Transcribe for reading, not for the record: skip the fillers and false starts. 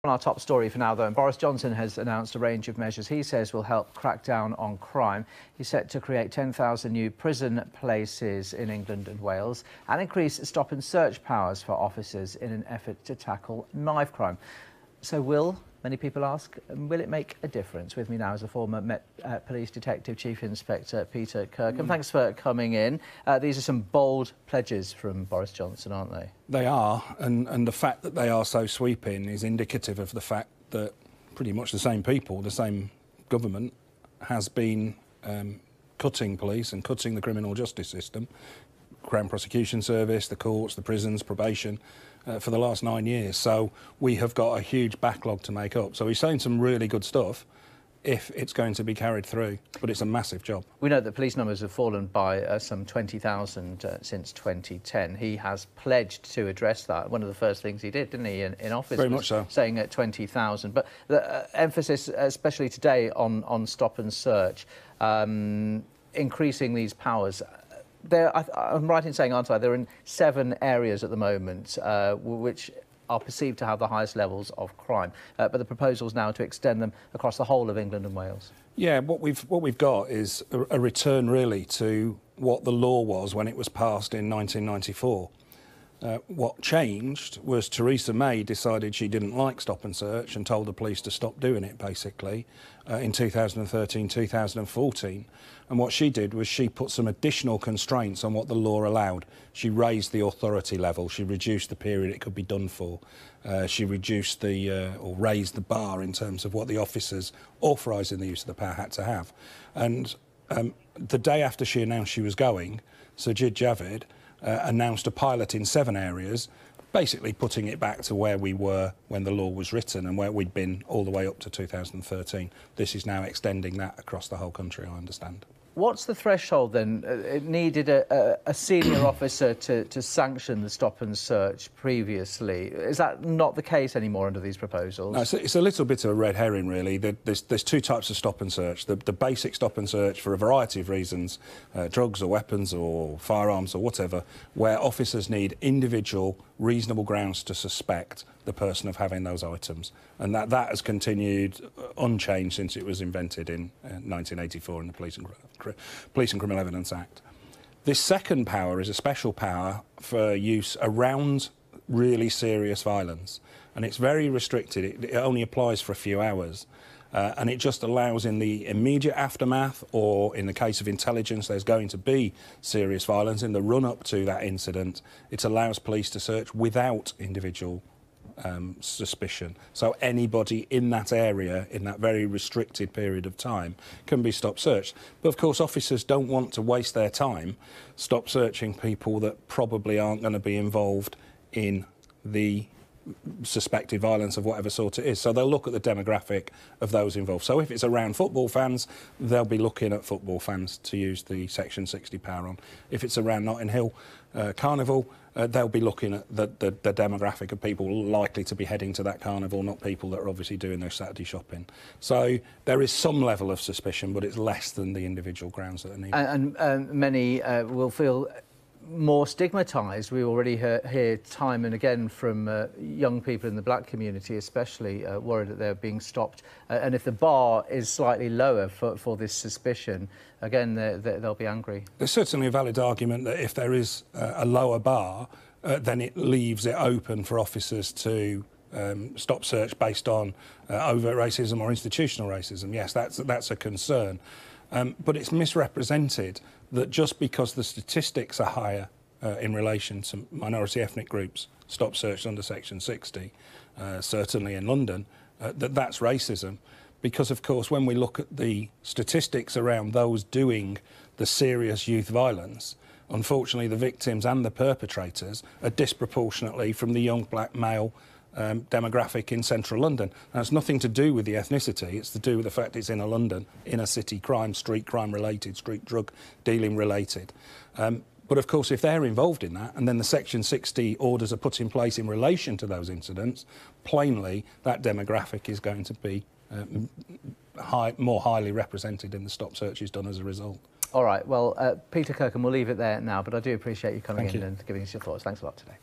On our top story for now, though, and Boris Johnson has announced a range of measures he says will help crack down on crime. He's set to create 10,000 new prison places in England and Wales and increase stop and search powers for officers in an effort to tackle knife crime. So many people ask, will it make a difference? With me now is a former Met Police Detective Chief Inspector Peter Kirkham. Thanks for coming in. These are some bold pledges from Boris Johnson, aren't they? They are, and the fact that they are so sweeping is indicative of the fact that pretty much the same people, the same government, has been cutting police and cutting the criminal justice system, Crown Prosecution Service, the courts, the prisons, probation, for the last 9 years. So we have got a huge backlog to make up. So he's saying some really good stuff if it's going to be carried through, but it's a massive job. We know that police numbers have fallen by some 20,000 since 2010. He has pledged to address that. One of the first things he did, didn't he, in office? Very much so. Saying at 20,000. But the emphasis, especially today, on stop and search, increasing these powers. I'm right in saying, aren't I, they're in 7 areas at the moment which are perceived to have the highest levels of crime. But the proposal is now to extend them across the whole of England and Wales. Yeah, what we've got is a return, really, to what the law was when it was passed in 1994. What changed was Theresa May decided she didn't like stop and search and told the police to stop doing it, basically, in 2013, 2014. And what she did was she put some additional constraints on what the law allowed. She raised the authority level, she reduced the period it could be done for, she reduced or raised the bar in terms of what the officers authorising the use of the power had to have. And the day after she announced she was going, Sajid Javid announced a pilot in 7 areas, basically putting it back to where we were when the law was written and where we'd been all the way up to 2013. This is now extending that across the whole country, I understand. What's the threshold then? It needed a senior officer to sanction the stop and search previously. Is that not the case anymore under these proposals? No, it's a little bit of a red herring, really. There's 2 types of stop and search. The basic stop and search for a variety of reasons, drugs or weapons or firearms or whatever, where officers need individual reasonable grounds to suspect the person of having those items. And that has continued unchanged since it was invented in 1984 in the Police and Criminal Evidence Act. This second power is a special power for use around really serious violence. And it's very restricted. It only applies for a few hours. And it just allows in the immediate aftermath, or in the case of intelligence there's going to be serious violence in the run-up to that incident, it allows police to search without individual suspicion. So anybody in that area, in that very restricted period of time, can be stop searched. But of course officers don't want to waste their time stop searching people that probably aren't going to be involved in the suspected violence of whatever sort it is. So they'll look at the demographic of those involved. So if it's around football fans, they'll be looking at football fans to use the Section 60 power on. If it's around Notting Hill Carnival, they'll be looking at the demographic of people likely to be heading to that carnival, not people that are obviously doing their Saturday shopping. So there is some level of suspicion, but it's less than the individual grounds that are needed. And many will feel more stigmatised. We already hear time and again from young people in the black community especially worried that they're being stopped, and if the bar is slightly lower for this suspicion, again they'll be angry. There's certainly a valid argument that if there is a lower bar, then it leaves it open for officers to stop search based on overt racism or institutional racism. Yes, that's a concern. But it's misrepresented that just because the statistics are higher in relation to minority ethnic groups stop searched under Section 60, certainly in London, that's racism. Because, of course, when we look at the statistics around those doing the serious youth violence, unfortunately the victims and the perpetrators are disproportionately from the young black male demographic in central London. Now, it's nothing to do with the ethnicity, it's to do with the fact it's inner London, inner city crime, street crime related, street drug dealing related. But of course, if they're involved in that, and then the Section 60 orders are put in place in relation to those incidents, plainly that demographic is going to be more highly represented in the stop searches done as a result. All right, well, Peter Kirkham, we'll leave it there now, but I do appreciate you coming in and giving us your thoughts. Thanks a lot today.